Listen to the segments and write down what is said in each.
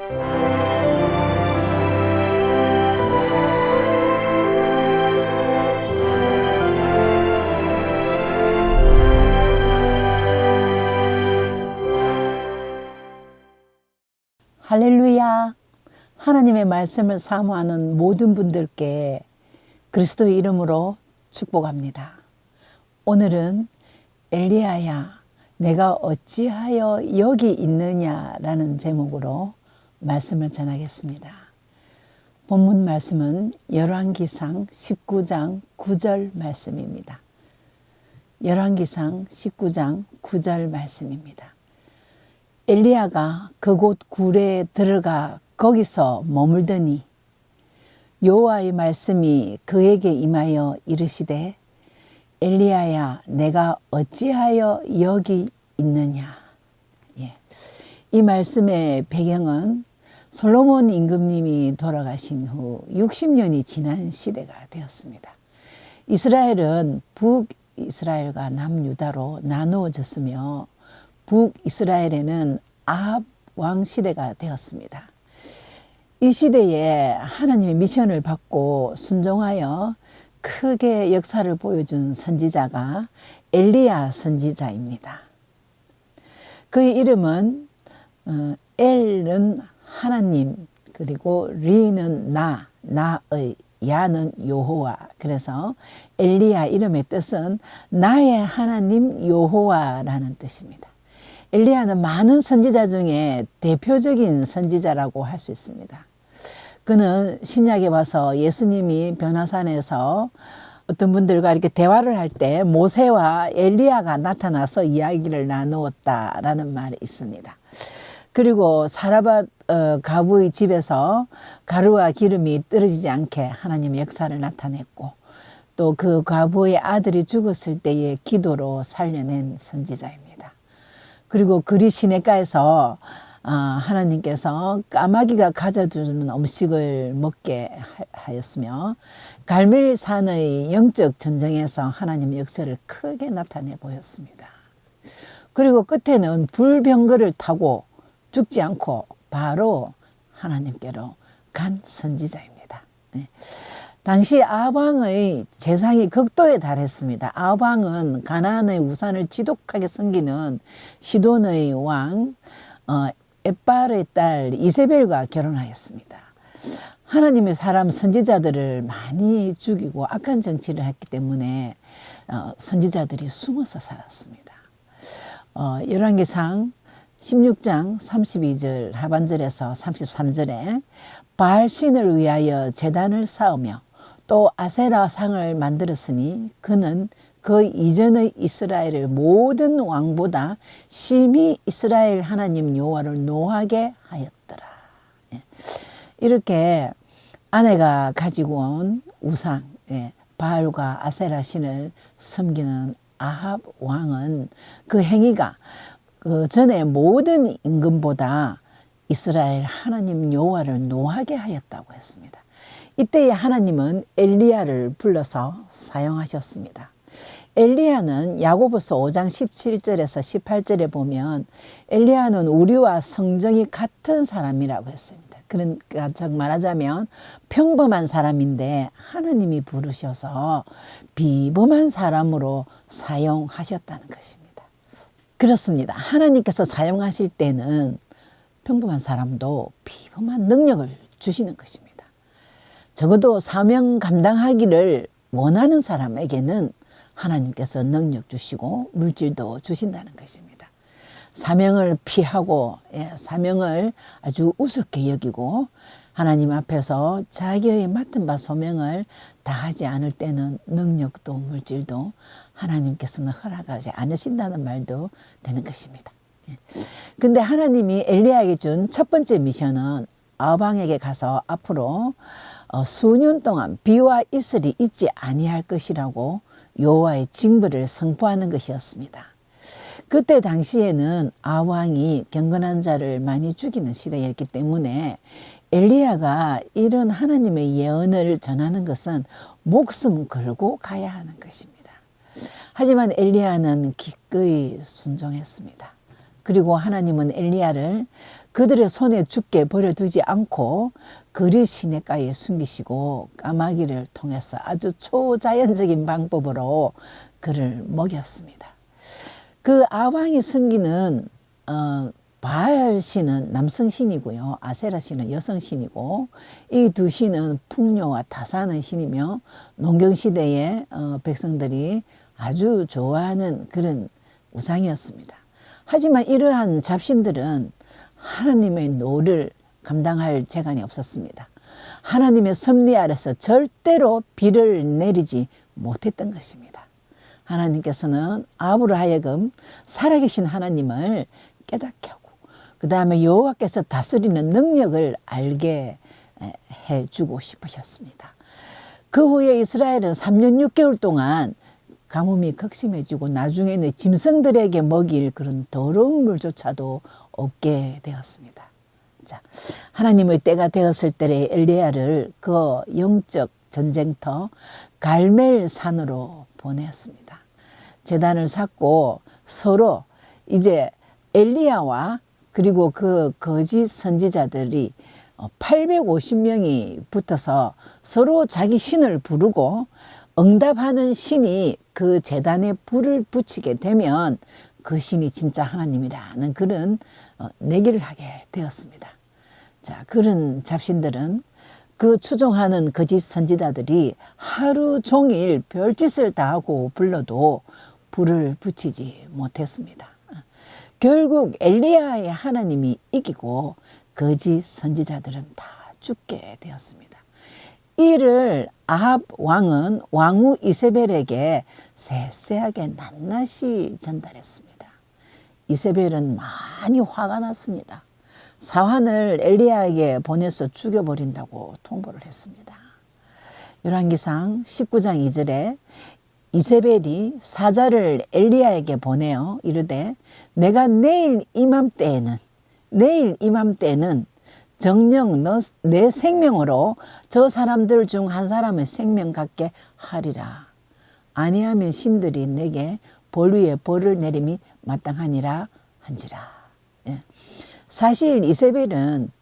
할렐루야. 하나님의 말씀을 사모하는 모든 분들께 그리스도의 이름으로 축복합니다. 오늘은 엘리야야 내가 어찌하여 여기 있느냐라는 제목으로 말씀을 전하겠습니다. 본문 말씀은 열왕기상 19장 9절 말씀입니다. 열왕기상 19장 9절 말씀입니다. 엘리야가 그곳 굴에 들어가 거기서 머물더니 여호와의 말씀이 그에게 임하여 이르시되 엘리야야 내가 어찌하여 여기 있느냐. 이 말씀의 배경은 솔로몬 임금님이 돌아가신 후 60년이 지난 시대가 되었습니다. 이스라엘은 북이스라엘과 남유다로 나누어졌으며 북이스라엘에는 아합 왕 시대가 되었습니다. 이 시대에 하나님의 미션을 받고 순종하여 크게 역사를 보여준 선지자가 엘리야 선지자입니다. 그의 이름은 엘은 하나님, 그리고 리는 나의, 야는 여호와. 그래서 엘리야 이름의 뜻은 나의 하나님 여호와라는 뜻입니다. 엘리야는 많은 선지자 중에 대표적인 선지자라고 할 수 있습니다. 그는 신약에 와서 예수님이 변화산에서 어떤 분들과 이렇게 대화를 할 때 모세와 엘리야가 나타나서 이야기를 나누었다라는 말이 있습니다. 그리고 사라밧 가부의 집에서 가루와 기름이 떨어지지 않게 하나님의 역사를 나타냈고, 또 그 과부의 아들이 죽었을 때의 기도로 살려낸 선지자입니다. 그리고 그리 시냇가에서 하나님께서 까마귀가 가져주는 음식을 먹게 하였으며, 갈멜산의 영적 전쟁에서 하나님의 역사를 크게 나타내 보였습니다. 그리고 끝에는 불병거를 타고 죽지 않고 바로 하나님께로 간 선지자입니다. 당시 아합 왕의 재상이 극도에 달했습니다. 아합 왕은 가나안의 우상을 지독하게 섬기는 시돈의 왕 엣발의 딸 이세벨과 결혼하였습니다. 하나님의 사람 선지자들을 많이 죽이고 악한 정치를 했기 때문에 선지자들이 숨어서 살았습니다. 열왕기상 16장 32절 하반절에서 33절에 바알신을 위하여 제단을 쌓으며 또 아세라 상을 만들었으니 그는 그 이전의 이스라엘의 모든 왕보다 심히 이스라엘 하나님 여호와를 노하게 하였더라. 이렇게 아내가 가지고 온 우상, 바알과 아세라 신을 섬기는 아합 왕은 그 행위가 그 전에 모든 임금보다 이스라엘 하나님 여호와를 노하게 하였다고 했습니다. 이때에 하나님은 엘리야를 불러서 사용하셨습니다. 엘리야는 야고보서 5장 17절에서 18절에 보면 엘리야는 우리와 성정이 같은 사람이라고 했습니다. 그러니까 즉 말하자면 평범한 사람인데 하나님이 부르셔서 비범한 사람으로 사용하셨다는 것입니다. 그렇습니다. 하나님께서 사용하실 때는 평범한 사람도 비범한 능력을 주시는 것입니다. 적어도 사명 감당하기를 원하는 사람에게는 하나님께서 능력 주시고 물질도 주신다는 것입니다. 사명을 피하고 사명을 아주 우습게 여기고 하나님 앞에서 자기의 맡은 바 소명을 다하지 않을 때는 능력도 물질도 하나님께서는 허락하지 않으신다는 말도 되는 것입니다. 근데 하나님이 엘리야에게 준 첫 번째 미션은 아합 왕에게 가서 앞으로 수년 동안 비와 이슬이 있지 아니할 것이라고 여호와의 징벌을 선포하는 것이었습니다. 그때 당시에는 아합 왕이 경건한 자를 많이 죽이는 시대였기 때문에 엘리야가 이런 하나님의 예언을 전하는 것은 목숨 걸고 가야 하는 것입니다. 하지만 엘리야는 기꺼이 순종했습니다. 그리고 하나님은 엘리야를 그들의 손에 죽게 버려두지 않고 그리 시냇가에 숨기시고 까마귀를 통해서 아주 초자연적인 방법으로 그를 먹였습니다. 그 아왕이 섬기는 바알 신은 남성 신이고요. 아세라 신은 여성 신이고, 이 두 신은 풍요와 타산의 신이며 농경시대에 백성들이 아주 좋아하는 그런 우상이었습니다. 하지만 이러한 잡신들은 하나님의 노를 감당할 재간이 없었습니다. 하나님의 섭리 아래서 절대로 비를 내리지 못했던 것입니다. 하나님께서는 아합으로 하여금 살아계신 하나님을 깨닫게 하고, 그 다음에 여호와께서 다스리는 능력을 알게 해주고 싶으셨습니다. 그 후에 이스라엘은 3년 6개월 동안 가뭄이 극심해지고 나중에는 짐승들에게 먹일 그런 더러운 물조차도 없게 되었습니다. 자, 하나님의 때가 되었을 때에 엘리야를 그 영적 전쟁터 갈멜산으로 보냈습니다. 제단을 쌓고 서로 이제 엘리야와 그리고 그 거짓 선지자들이 850명이 붙어서 서로 자기 신을 부르고 응답하는 신이 그 제단에 불을 붙이게 되면 그 신이 진짜 하나님이라는 그런 내기를 하게 되었습니다. 자, 그런 잡신들은 그 추종하는 거짓 선지자들이 하루 종일 별짓을 다 하고 불러도 불을 붙이지 못했습니다. 결국 엘리야의 하나님이 이기고 거짓 선지자들은 다 죽게 되었습니다. 이를 아합 왕은 왕후 이세벨에게 세세하게 낱낱이 전달했습니다. 이세벨은 많이 화가 났습니다. 사환을 엘리야에게 보내서 죽여버린다고 통보를 했습니다. 열왕기상 19장 2절에 이세벨이 사자를 엘리야에게 보내어 이르되 내가 내일 이맘때에는 정녕 내 생명으로 저 사람들 중 한 사람의 생명 갖게 하리라. 아니하면 신들이 내게 벌 위에 벌을 내림이 마땅하니라 한지라. 예. 사실 이세벨은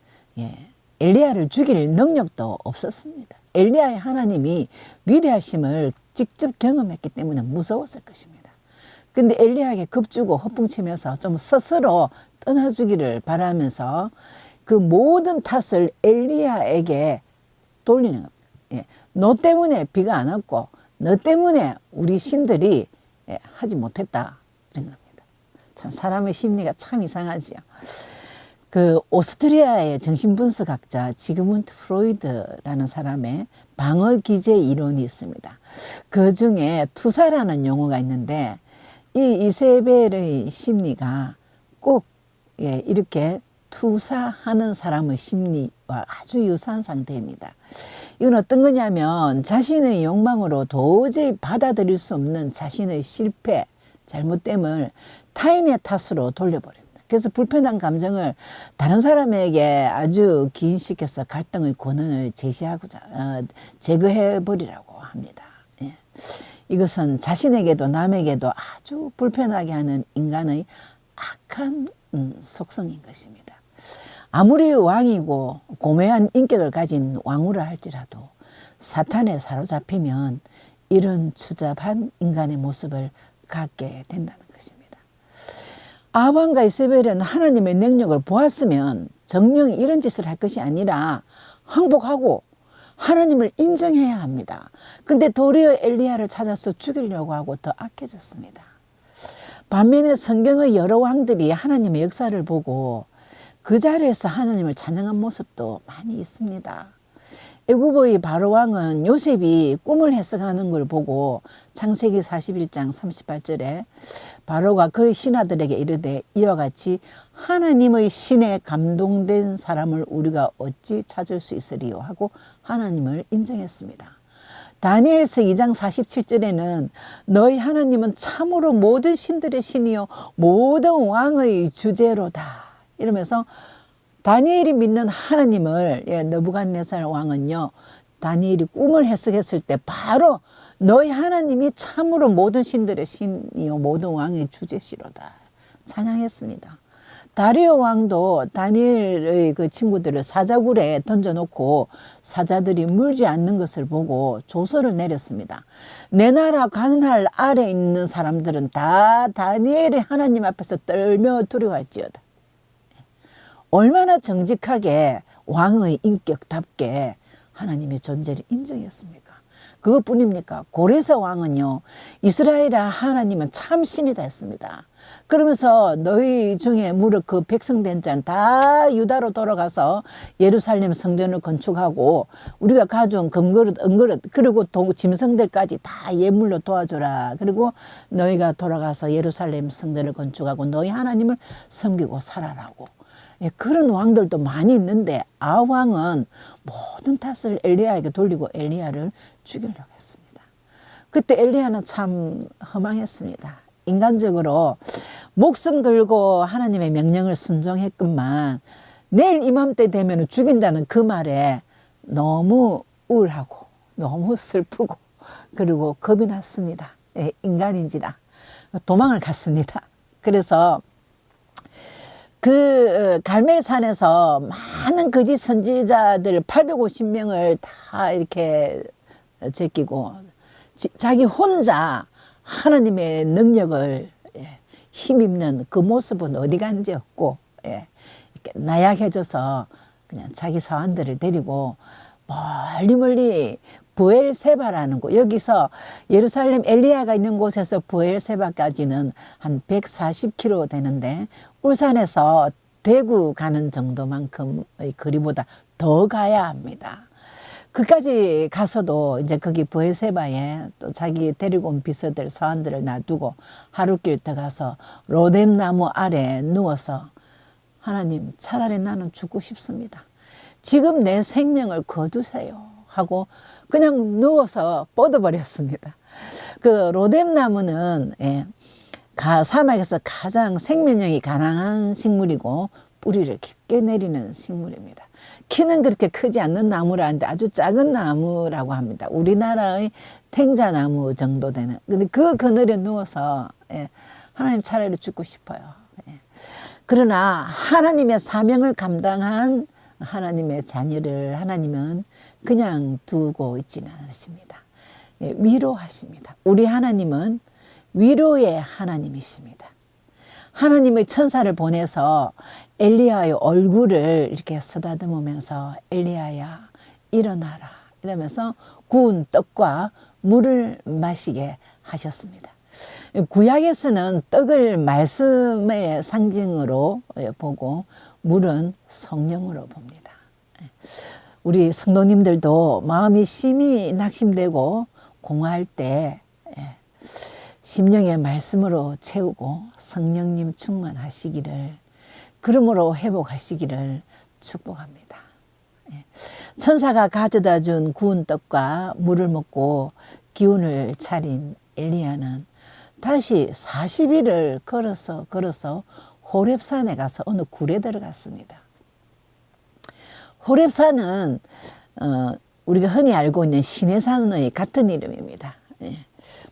엘리야를 죽일 능력도 없었습니다. 엘리야의 하나님이 위대하심을 직접 경험했기 때문에 무서웠을 것입니다. 근데 엘리야에게 겁주고 허풍치면서 좀 스스로 떠나주기를 바라면서 그 모든 탓을 엘리야에게 돌리는 겁니다. 너 때문에 비가 안 왔고 너 때문에 우리 신들이 하지 못했다 이런 겁니다. 참 사람의 심리가 참 이상하지요. 그 오스트리아의 정신분석학자 지그문트 프로이드라는 사람의 방어 기제 이론이 있습니다. 그 중에 투사라는 용어가 있는데 이 이세벨의 심리가 꼭 이렇게 투사하는 사람의 심리와 아주 유사한 상태입니다. 이건 어떤 거냐면 자신의 욕망으로 도저히 받아들일 수 없는 자신의 실패, 잘못됨을 타인의 탓으로 돌려버립니다. 그래서 불편한 감정을 다른 사람에게 아주 기인시켜서 갈등의 권한을 제시하고자 제거해버리라고 합니다. 이것은 자신에게도 남에게도 아주 불편하게 하는 인간의 악한 속성인 것입니다. 아무리 왕이고 고매한 인격을 가진 왕후라 할지라도 사탄에 사로잡히면 이런 추잡한 인간의 모습을 갖게 된다는 것입니다. 아합과 이세벨은 하나님의 능력을 보았으면 정녕 이런 짓을 할 것이 아니라 항복하고 하나님을 인정해야 합니다. 근데 도리어 엘리야를 찾아서 죽이려고 하고 더 악해졌습니다. 반면에 성경의 여러 왕들이 하나님의 역사를 보고 그 자리에서 하나님을 찬양한 모습도 많이 있습니다. 애굽의 바로 왕은 요셉이 꿈을 해석하는 걸 보고 창세기 41장 38절에 바로가 그의 신하들에게 이르되 이와 같이 하나님의 신에 감동된 사람을 우리가 어찌 찾을 수 있으리요 하고 하나님을 인정했습니다. 다니엘서 2장 47절에는 너희 하나님은 참으로 모든 신들의 신이요 모든 왕의 주제로다 이러면서 다니엘이 믿는 하나님을 느부갓네살 왕은요 다니엘이 꿈을 해석했을 때 바로 너희 하나님이 참으로 모든 신들의 신이요 모든 왕의 주제시로다 찬양했습니다. 다리오 왕도 다니엘의 그 친구들을 사자굴에 던져놓고 사자들이 물지 않는 것을 보고 조서를 내렸습니다. 내 나라 관할 아래 있는 사람들은 다 다니엘의 하나님 앞에서 떨며 두려워할지어다. 얼마나 정직하게 왕의 인격답게 하나님의 존재를 인정했습니까? 그것뿐입니까? 고레사 왕은요, 이스라엘의 하나님은 참 신이다 했습니다. 그러면서 너희 중에 무릇 그 백성 된 자는 다 유다로 돌아가서 예루살렘 성전을 건축하고 우리가 가져온 금그릇, 은그릇, 그리고 짐승들까지 다 예물로 도와줘라. 그리고 너희가 돌아가서 예루살렘 성전을 건축하고 너희 하나님을 섬기고 살아라고. 예, 그런 왕들도 많이 있는데 아왕은 모든 탓을 엘리야에게 돌리고 엘리야를 죽이려고 했습니다. 그때 엘리야는 참 허망했습니다. 인간적으로 목숨 걸고 하나님의 명령을 순종했건만 내일 이맘때 되면 죽인다는 그 말에 너무 우울하고 너무 슬프고 그리고 겁이 났습니다. 예, 인간인지라 도망을 갔습니다. 그래서 그 갈멜산에서 많은 거짓 선지자들 850명을 다 이렇게 제끼고 자기 혼자 하나님의 능력을 힘입는 그 모습은 어디 간지 없고 이렇게 나약해져서 그냥 자기 사환들을 데리고 멀리 부엘세바라는 곳, 여기서 예루살렘 엘리야가 있는 곳에서 부엘세바까지는 한 140km 되는데 울산에서 대구 가는 정도만큼의 거리보다 더 가야 합니다. 그까지 가서도 이제 거기 부엘세바에 또 자기 데리고 온 비서들 사환들을 놔두고 하루길 더 가서 로뎀나무 아래 누워서 하나님, 차라리 나는 죽고 싶습니다. 지금 내 생명을 거두세요 하고 그냥 누워서 뻗어버렸습니다. 그 로뎀나무는 사막에서 가장 생명력이 가능한 식물이고 뿌리를 깊게 내리는 식물입니다. 키는 그렇게 크지 않는 나무라는데 아주 작은 나무라고 합니다. 우리나라의 탱자나무 정도 되는. 근데 그 그늘에 누워서 하나님 차라리 죽고 싶어요. 그러나 하나님의 사명을 감당한 하나님의 자녀를 하나님은 그냥 두고 있지는 않으십니다. 위로하십니다. 우리 하나님은 위로의 하나님이십니다. 하나님의 천사를 보내서 엘리야의 얼굴을 이렇게 쓰다듬으면서 엘리야야 일어나라 이러면서 구운 떡과 물을 마시게 하셨습니다. 구약에서는 떡을 말씀의 상징으로 보고 물은 성령으로 봅니다. 우리 성도님들도 마음이 심히 낙심되고 공허할 때 심령의 말씀으로 채우고 성령님 충만하시기를, 그러므로 회복하시기를 축복합니다. 천사가 가져다 준 구운 떡과 물을 먹고 기운을 차린 엘리야는 다시 40일을 걸어서 호렙산에 가서 어느 굴에 들어갔습니다. 호렙산은 우리가 흔히 알고 있는 시내산의 같은 이름입니다.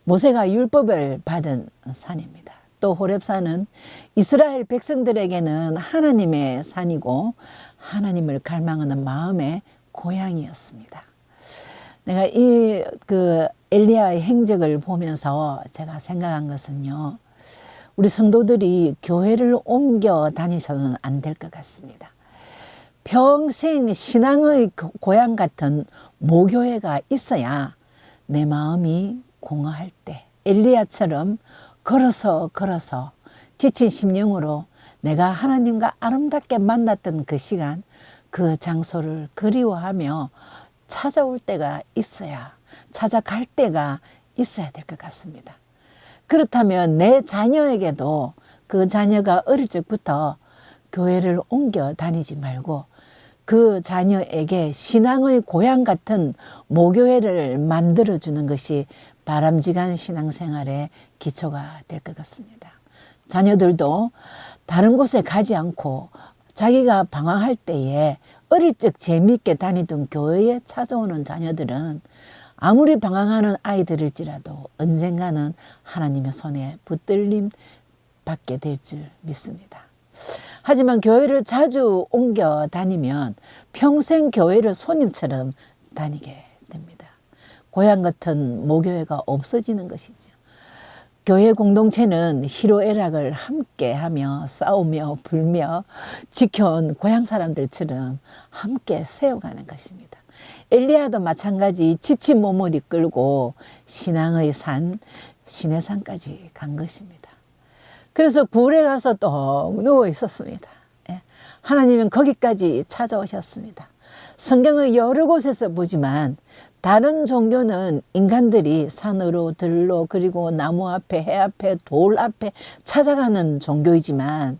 모세가 율법을 받은 산입니다. 또 호렙산은 이스라엘 백성들에게는 하나님의 산이고 하나님을 갈망하는 마음의 고향이었습니다. 내가 그 엘리야의 행적을 보면서 제가 생각한 것은요, 우리 성도들이 교회를 옮겨 다니셔서는 안 될 것 같습니다. 평생 신앙의 고향 같은 모교회가 있어야 내 마음이 공허할 때 엘리야처럼 걸어서 지친 심령으로 내가 하나님과 아름답게 만났던 그 시간, 그 장소를 그리워하며 찾아올 때가 있어야, 찾아갈 때가 있어야 될 것 같습니다. 그렇다면 내 자녀에게도 그 자녀가 어릴 적부터 교회를 옮겨 다니지 말고 그 자녀에게 신앙의 고향 같은 모교회를 만들어주는 것이 바람직한 신앙생활의 기초가 될 것 같습니다. 자녀들도 다른 곳에 가지 않고 자기가 방황할 때에 어릴 적 재미있게 다니던 교회에 찾아오는 자녀들은 아무리 방황하는 아이들일지라도 언젠가는 하나님의 손에 붙들림 받게 될 줄 믿습니다. 하지만 교회를 자주 옮겨 다니면 평생 교회를 손님처럼 다니게 됩니다. 고향 같은 모교회가 없어지는 것이죠. 교회 공동체는 희로애락을 함께하며 싸우며 불며 지켜온 고향 사람들처럼 함께 세워가는 것입니다. 엘리야도 마찬가지 지친 몸을 이끌고 신앙의 산 시내산까지 간 것입니다. 그래서 굴에 가서 또 누워 있었습니다. 하나님은 거기까지 찾아오셨습니다. 성경의 여러 곳에서 보지만 다른 종교는 인간들이 산으로 들로 그리고 나무 앞에 해 앞에 돌 앞에 찾아가는 종교이지만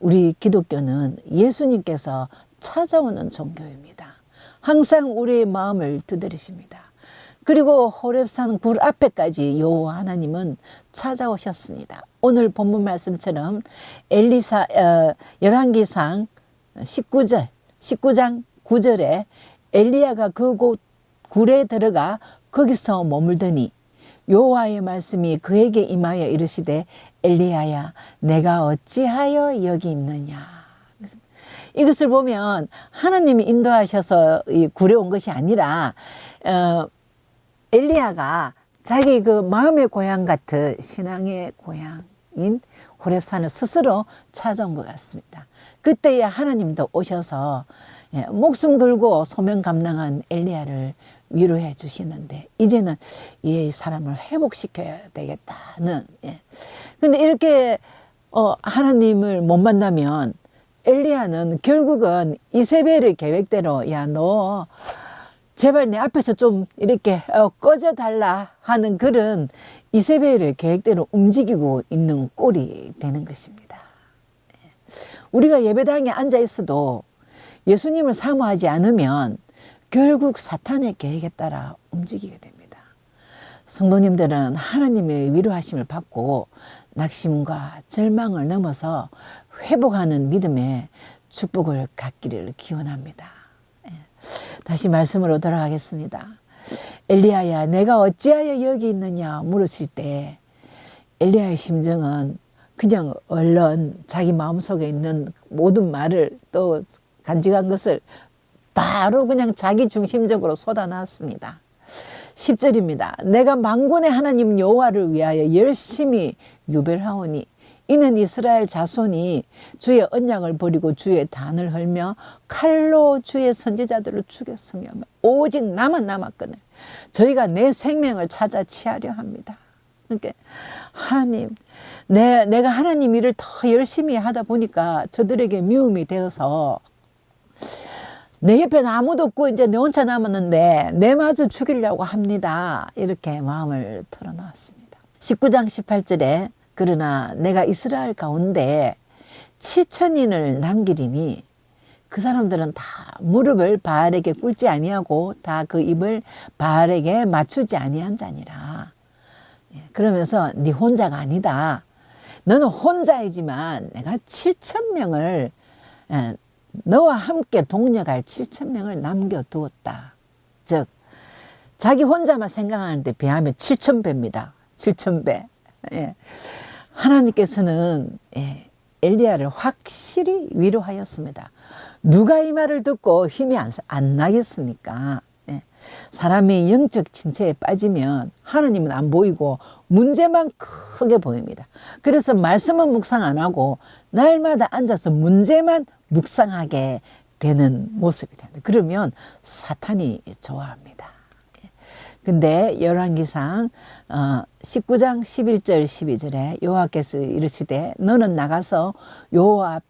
우리 기독교는 예수님께서 찾아오는 종교입니다. 항상 우리의 마음을 두드리십니다. 그리고 호렙산 굴 앞에까지 여호와 하나님은 찾아오셨습니다. 오늘 본문 말씀처럼 열왕기상 19장 9절에 엘리야가 그곳 굴에 들어가 거기서 머물더니 여호와의 말씀이 그에게 임하여 이르시되 엘리야야 내가 어찌하여 여기 있느냐. 이것을 보면 하나님이 인도하셔서 이 굴에 온 것이 아니라 엘리야가 자기 그 마음의 고향 같은 신앙의 고향인 호렙산을 스스로 찾아온 것 같습니다. 그때에 하나님도 오셔서 목숨 걸고 소명 감당한 엘리야를 위로해 주시는데 이제는 이 사람을 회복시켜야 되겠다는. 근데 이렇게 하나님을 못 만나면 엘리야는 결국은 이세벨의 계획대로 야 너 제발 내 앞에서 좀 이렇게 꺼져달라 하는 그런 이세벨의 계획대로 움직이고 있는 꼴이 되는 것입니다. 우리가 예배당에 앉아 있어도 예수님을 사모하지 않으면 결국 사탄의 계획에 따라 움직이게 됩니다. 성도님들은 하나님의 위로하심을 받고 낙심과 절망을 넘어서 회복하는 믿음의 축복을 갖기를 기원합니다. 다시 말씀으로 돌아가겠습니다. 엘리야야 내가 어찌하여 여기 있느냐 물으실 때 엘리야의 심정은 그냥 얼른 자기 마음속에 있는 모든 말을 또 간직한 것을 바로 그냥 자기 중심적으로 쏟아놨습니다. 10절입니다. 내가 만군의 하나님 여호와를 위하여 열심히 유별하오니 이는 이스라엘 자손이 주의 언약을 버리고 주의 단을 헐며 칼로 주의 선지자들을 죽였으며 오직 나만 남았거늘 저희가 내 생명을 찾아 취하려 합니다. 그러니까 하나님 내가 하나님 일을 더 열심히 하다 보니까 저들에게 미움이 되어서 내 옆에는 아무도 없고 이제 내 혼자 남았는데 내 마저 죽이려고 합니다. 이렇게 마음을 털어놓았습니다. 19장 18절에 그러나 내가 이스라엘 가운데 7천인을 남기리니 그 사람들은 다 무릎을 바알에게 꿇지 아니하고 다 그 입을 바알에게 맞추지 아니한 자니라. 그러면서 네 혼자가 아니다. 너는 혼자이지만 내가 7천 명을 너와 함께 동력할 7천 명을 남겨두었다. 즉 자기 혼자만 생각하는데 비하면 7,000배입니다. 7,000배. 하나님께서는 엘리야를 확실히 위로하였습니다. 누가 이 말을 듣고 힘이 안 나겠습니까? 사람이 영적 침체에 빠지면 하나님은 안 보이고 문제만 크게 보입니다. 그래서 말씀은 묵상 안 하고 날마다 앉아서 문제만 묵상하게 되는 모습이 됩니다. 그러면 사탄이 좋아합니다. 근데 열왕기상 19장 11절 12절에 여호와께서 이르시되 너는 나가서 여호와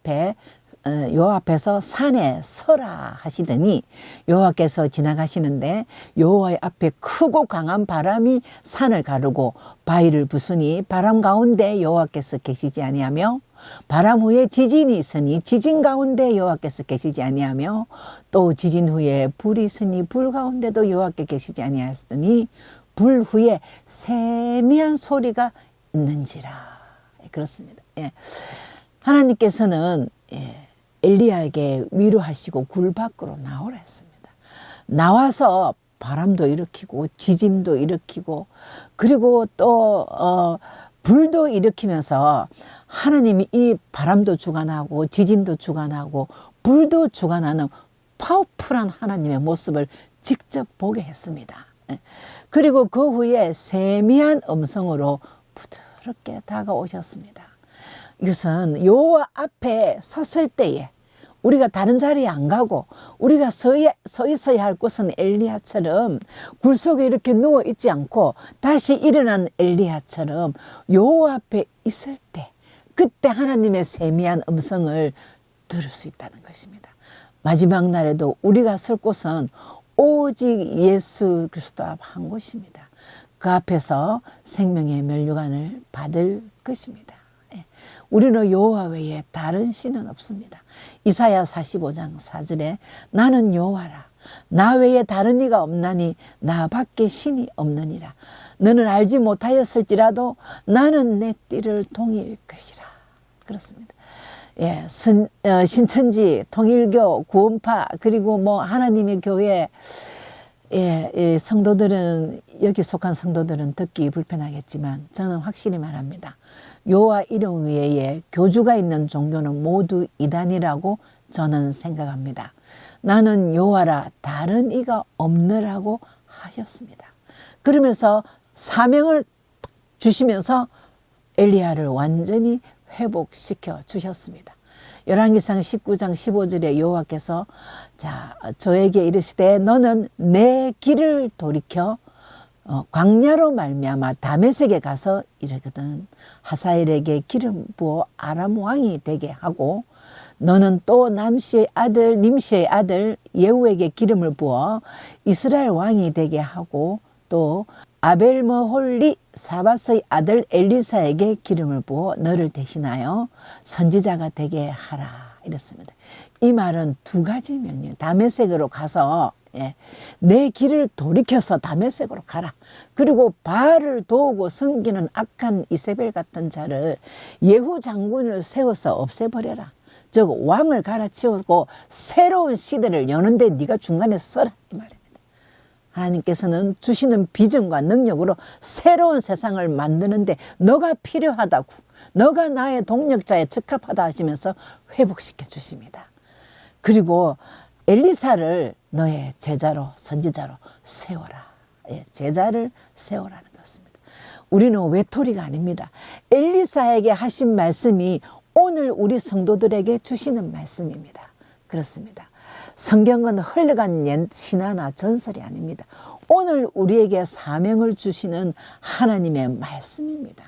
앞에서 산에 서라 하시더니 여호와께서 지나가시는데 여호와의 앞에 크고 강한 바람이 산을 가르고 바위를 부수니 바람 가운데 여호와께서 계시지 아니하며 바람 후에 지진이 있으니 지진 가운데 여호와께서 계시지 아니하며 또 지진 후에 불이 있으니 불 가운데도 여호와께 계시지 아니하였더니 불 후에 세미한 소리가 있는지라. 그렇습니다. 하나님께서는 엘리야에게 위로하시고 굴 밖으로 나오라 했습니다. 나와서 바람도 일으키고 지진도 일으키고 그리고 또 불도 일으키면서 하나님이 이 바람도 주관하고 지진도 주관하고 불도 주관하는 파워풀한 하나님의 모습을 직접 보게 했습니다. 그리고 그 후에 세미한 음성으로 부드럽게 다가오셨습니다. 이것은 여호와 앞에 섰을 때에 우리가 다른 자리에 안 가고 우리가 서 있어야 할 곳은 엘리야처럼 굴 속에 이렇게 누워 있지 않고 다시 일어난 엘리야처럼 여호와 앞에 있을 때 그때 하나님의 세미한 음성을 들을 수 있다는 것입니다. 마지막 날에도 우리가 설 곳은 오직 예수 그리스도 앞 한 곳입니다. 그 앞에서 생명의 면류관을 받을 것입니다. 우리는 여호와 외에 다른 신은 없습니다. 이사야 45장 4절에 나는 여호와라 나 외에 다른 이가 없나니 나밖에 신이 없느니라. 너는 알지 못하였을지라도 나는 내 띠를 동일 것이라. 그렇습니다. 예, 신천지, 통일교, 구원파 그리고 뭐 하나님의 교회 예, 성도들은 여기 속한 성도들은 듣기 불편하겠지만 저는 확실히 말합니다. 여호와 이름 외에 교주가 있는 종교는 모두 이단이라고 저는 생각합니다. 나는 여호와라 다른 이가 없느라고 하셨습니다. 그러면서 사명을 주시면서 엘리야를 완전히 회복시켜 주셨습니다. 열왕기상 19장 15절에 여호와께서 저에게 이르시되 너는 내 길을 돌이켜 광야로 말미암아 다메섹에 가서 이르거든 하사엘에게 기름 부어 아람 왕이 되게 하고 너는 또 남시의 아들 님시의 아들 예후에게 기름을 부어 이스라엘 왕이 되게 하고 또 아벨머홀리 사바스의 아들 엘리사에게 기름을 부어 너를 대신하여 선지자가 되게 하라 이랬습니다. 이 말은 두 가지 명령. 다메섹으로 가서 내 길을 돌이켜서 다메섹으로 가라. 그리고 바알을 도우고 섬기는 악한 이세벨 같은 자를 예후 장군을 세워서 없애버려라. 즉 왕을 갈아치우고 새로운 시대를 여는데 네가 중간에 서라 이 말입니다. 하나님께서는 주시는 비전과 능력으로 새로운 세상을 만드는데 너가 필요하다고 너가 나의 동력자에 적합하다 하시면서 회복시켜 주십니다. 그리고 엘리사를 너의 제자로 선지자로 세워라. 제자를 세워라는 것입니다. 우리는 외톨이가 아닙니다. 엘리사에게 하신 말씀이 오늘 우리 성도들에게 주시는 말씀입니다. 그렇습니다. 성경은 흘러간 옛 신화나 전설이 아닙니다. 오늘 우리에게 사명을 주시는 하나님의 말씀입니다.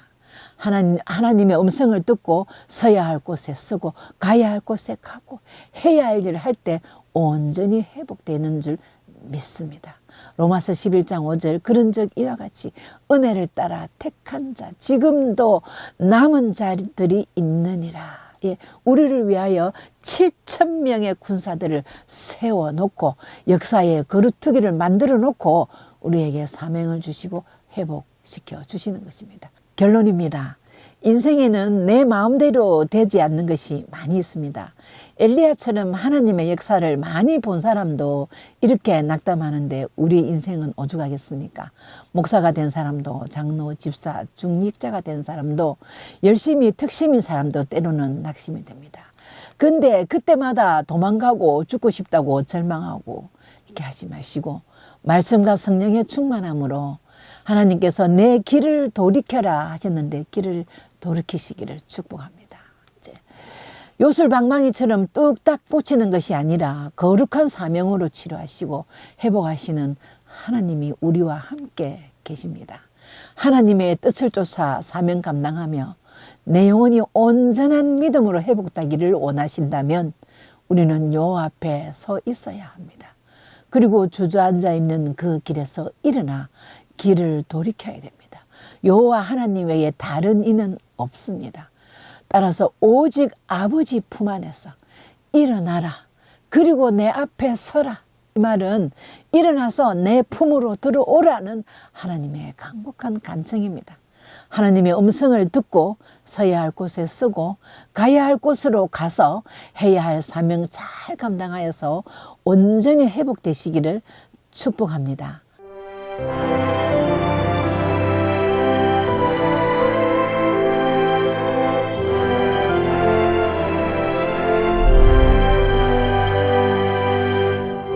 하나님의 음성을 듣고 서야 할 곳에 서고 가야 할 곳에 가고 해야 할 일을 할 때 온전히 회복되는 줄 믿습니다. 로마서 11장 5절 그런 적 이와 같이 은혜를 따라 택한 자 지금도 남은 자들이 있느니라. 우리를 위하여 7,000명의 군사들을 세워놓고 역사의 거루투기를 만들어 놓고 우리에게 사명을 주시고 회복시켜 주시는 것입니다. 결론입니다. 인생에는 내 마음대로 되지 않는 것이 많이 있습니다. 엘리야처럼 하나님의 역사를 많이 본 사람도 이렇게 낙담하는데 우리 인생은 오죽하겠습니까? 목사가 된 사람도 장로, 집사, 중직자가 된 사람도 열심히 특심인 사람도 때로는 낙심이 됩니다. 근데 그때마다 도망가고 죽고 싶다고 절망하고 이렇게 하지 마시고 말씀과 성령의 충만함으로 하나님께서 내 길을 돌이켜라 하셨는데 길을 돌이키시기를 축복합니다. 요술방망이처럼 뚝딱 꽂히는 것이 아니라 거룩한 사명으로 치료하시고 회복하시는 하나님이 우리와 함께 계십니다. 하나님의 뜻을 쫓아 사명 감당하며 내 영혼이 온전한 믿음으로 회복되기를 원하신다면 우리는 여호와 앞에 서 있어야 합니다. 그리고 주저앉아 있는 그 길에서 일어나 길을 돌이켜야 됩니다. 여호와 하나님 외에 다른 이는 없습니다. 따라서 오직 아버지 품 안에서 일어나라. 그리고 내 앞에 서라. 이 말은 일어나서 내 품으로 들어오라는 하나님의 강력한 간청입니다. 하나님의 음성을 듣고 서야 할 곳에 서고 가야 할 곳으로 가서 해야 할 사명 잘 감당하여서 온전히 회복되시기를 축복합니다.